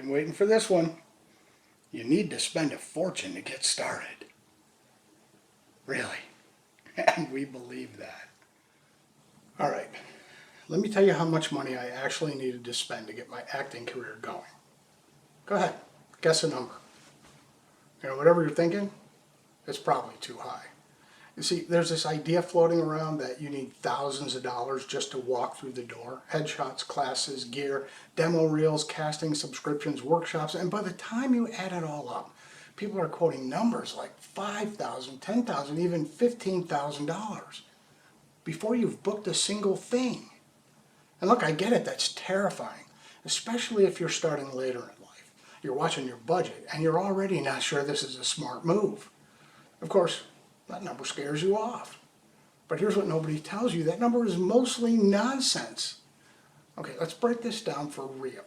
been waiting for this one. You need to spend a fortune to get started. Really. And we believe that. All right. Let me tell you how much money I actually needed to spend to get my acting career going. Go ahead. Guess a number. Whatever you're thinking, it's probably too high. You see, there's this idea floating around that you need thousands of dollars just to walk through the door. Headshots, classes, gear, demo reels, casting subscriptions, workshops, and by the time you add it all up, people are quoting numbers like $5,000, $10,000, even $15,000 before you've booked a single thing. And look, I get it, that's terrifying, especially if you're starting later in life. You're watching your budget and you're already not sure this is a smart move. Of course, that number scares you off. But here's what nobody tells you. That number is mostly nonsense. Okay, let's break this down for real.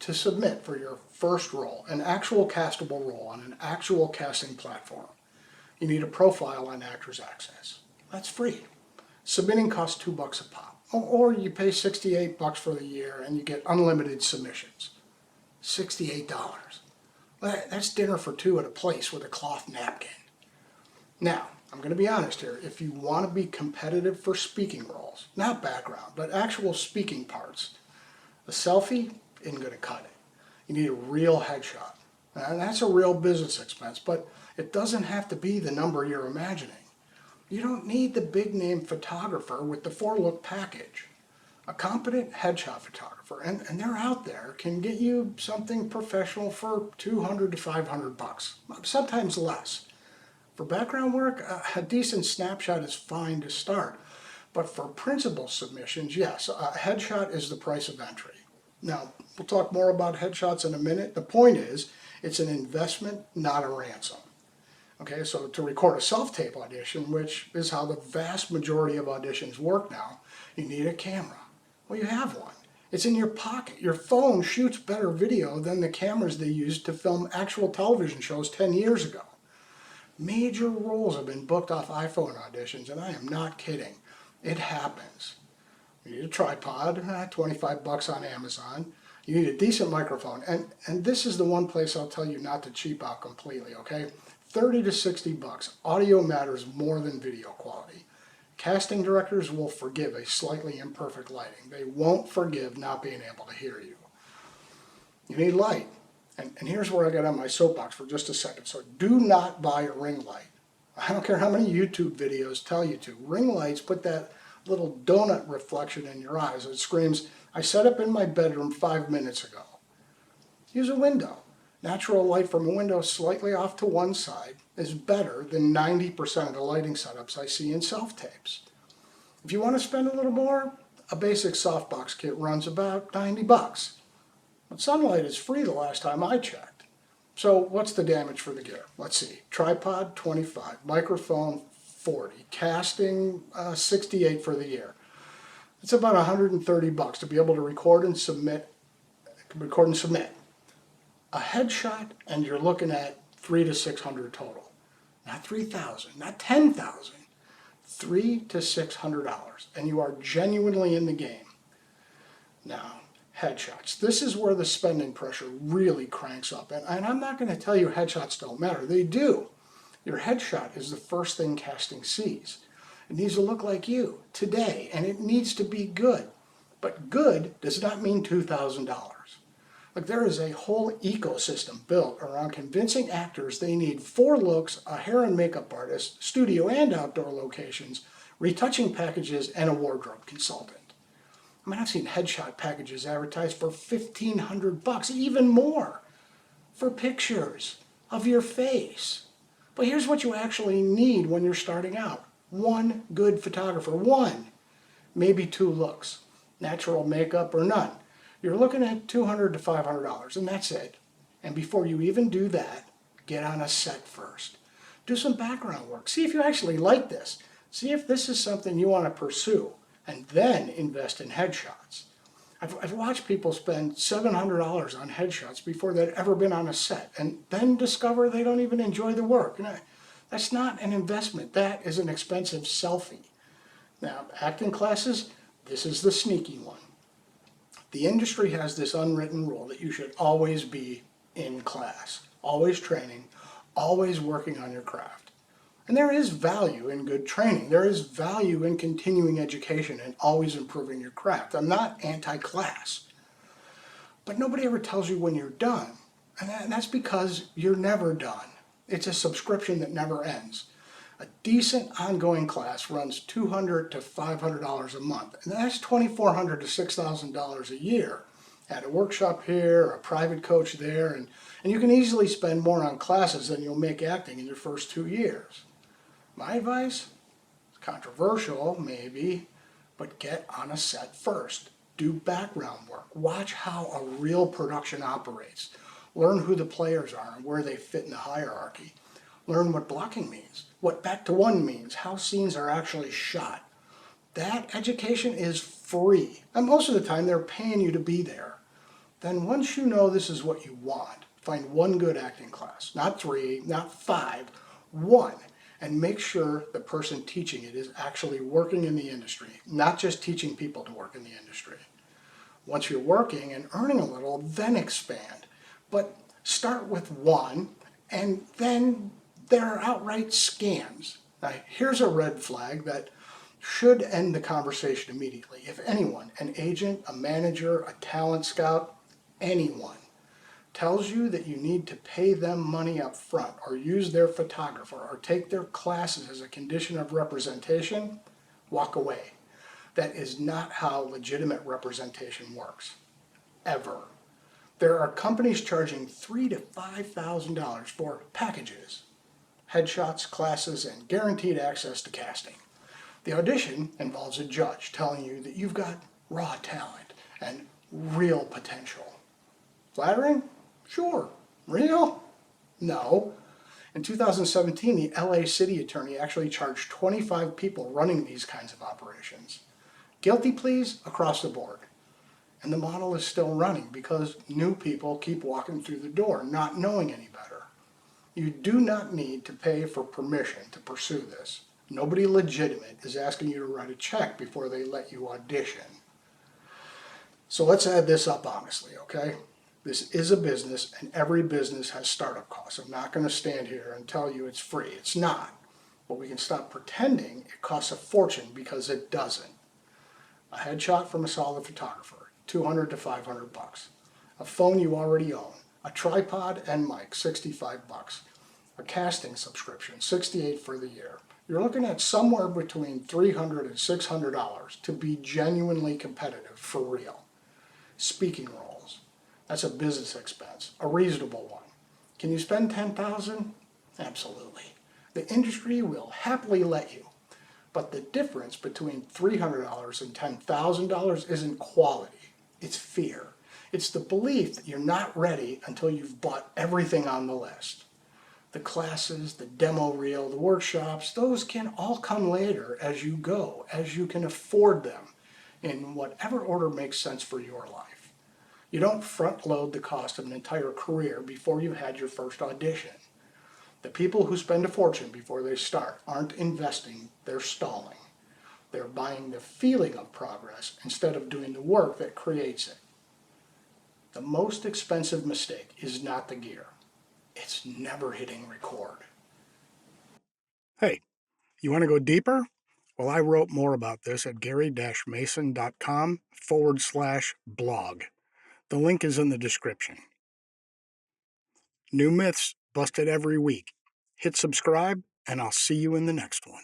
To submit for your first role, an actual castable role on an actual casting platform, you need a profile on Actors Access. That's free. Submitting costs $2 a pop. Or you pay $68 for the year and you get unlimited submissions. $68. That's dinner for two at a place with a cloth napkin. Now, I'm going to be honest here. If you want to be competitive for speaking roles, not background, but actual speaking parts, a selfie isn't going to cut it. You need a real headshot. And that's a real business expense, but it doesn't have to be the number you're imagining. You don't need the big name photographer with the 4-look package. A competent headshot photographer, and they're out there, can get you something professional for $200 to $500, sometimes less. For background work, a decent snapshot is fine to start. But for principal submissions, yes, a headshot is the price of entry. Now, we'll talk more about headshots in a minute. The point is, it's an investment, not a ransom. Okay, so to record a self-tape audition, which is how the vast majority of auditions work now, you need a camera. Well, you have one. It's in your pocket. Your phone shoots better video than the cameras they used to film actual television shows 10 years ago. Major roles have been booked off iPhone auditions, and I am not kidding. It happens. You need a tripod, $25 on Amazon. You need a decent microphone, and this is the one place I'll tell you not to cheap out completely, okay? $30 to $60. Audio matters more than video quality. Casting directors will forgive a slightly imperfect lighting. They won't forgive not being able to hear you. You need light. And here's where I get on my soapbox for just a second. So do not buy a ring light. I don't care how many YouTube videos tell you to. Ring lights put that little donut reflection in your eyes. It screams, I set up in my bedroom 5 minutes ago. Use a window. Natural light from a window slightly off to one side is better than 90% of the lighting setups I see in self-tapes. If you want to spend a little more, a basic softbox kit runs about $90. But sunlight is free the last time I checked. So what's the damage for the gear? Let's see. Tripod, $25. Microphone, $40. Casting, $68 for the year. It's about $130 to be able to record and submit. A headshot, and you're looking at $300 to $600 total. Not $3,000, not $10,000. $300 to $600, and you are genuinely in the game. Now, headshots. This is where the spending pressure really cranks up. And I'm not going to tell you headshots don't matter. They do. Your headshot is the first thing casting sees. It needs to look like you today, and it needs to be good. But good does not mean $2,000. Look, there is a whole ecosystem built around convincing actors they need 4 looks, a hair and makeup artist, studio and outdoor locations, retouching packages, and a wardrobe consultant. I mean, I've seen headshot packages advertised for $1,500, even more, for pictures of your face. But here's what you actually need when you're starting out. 1 good photographer, 1, maybe 2 looks, natural makeup or none. You're looking at $200 to $500, and that's it. And before you even do that, get on a set first. Do some background work. See if you actually like this. See if this is something you want to pursue. And then invest in headshots. I've watched people spend $700 on headshots before they'd ever been on a set, and then discover they don't even enjoy the work. That's not an investment. That is an expensive selfie. Now, acting classes, this is the sneaky one. The industry has this unwritten rule that you should always be in class, always training, always working on your craft. And there is value in good training. There is value in continuing education and always improving your craft. I'm not anti-class, but nobody ever tells you when you're done. And that's because you're never done. It's a subscription that never ends. A decent ongoing class runs $200 to $500 a month, and that's $2,400 to $6,000 a year. At a workshop here, a private coach there, and you can easily spend more on classes than you'll make acting in your first 2 years. My advice? It's controversial, maybe, but get on a set first. Do background work. Watch how a real production operates. Learn who the players are and where they fit in the hierarchy. Learn what blocking means, what back to one means, how scenes are actually shot. That education is free, and most of the time they're paying you to be there. Then once you know this is what you want, find one good acting class, not 3, not 5, one, and make sure the person teaching it is actually working in the industry, not just teaching people to work in the industry. Once you're working and earning a little, then expand. But start with one, and then there are outright scams. Now, here's a red flag that should end the conversation immediately. If anyone, an agent, a manager, a talent scout, anyone, tells you that you need to pay them money up front or use their photographer or take their classes as a condition of representation, walk away. That is not how legitimate representation works, ever. There are companies charging $3,000 to $5,000 for packages, headshots, classes, and guaranteed access to casting. The audition involves a judge telling you that you've got raw talent and real potential. Flattering? Sure. Real? No. In 2017, the LA city attorney actually charged 25 people running these kinds of operations. Guilty pleas across the board. And the model is still running because new people keep walking through the door, not knowing any better. You do not need to pay for permission to pursue this. Nobody legitimate is asking you to write a check before they let you audition. So let's add this up honestly, okay? This is a business, and every business has startup costs. I'm not going to stand here and tell you it's free. It's not. But we can stop pretending it costs a fortune, because it doesn't. A headshot from a solid photographer, $200 to $500. A phone you already own. A tripod and mic, $65. A casting subscription, $68 for the year. You're looking at somewhere between $300 and $600 to be genuinely competitive for real. Speaking roles. That's a business expense, a reasonable one. Can you spend $10,000? Absolutely. The industry will happily let you. But the difference between $300 and $10,000 isn't quality, it's fear. It's the belief that you're not ready until you've bought everything on the list. The classes, the demo reel, the workshops, those can all come later as you go, as you can afford them, in whatever order makes sense for your life. You don't front load the cost of an entire career before you've had your first audition. The people who spend a fortune before they start aren't investing, they're stalling. They're buying the feeling of progress instead of doing the work that creates it. The most expensive mistake is not the gear. It's never hitting record. Hey, you want to go deeper? Well, I wrote more about this at gary-mason.com/blog. The link is in the description. New myths busted every week. Hit subscribe, and I'll see you in the next one.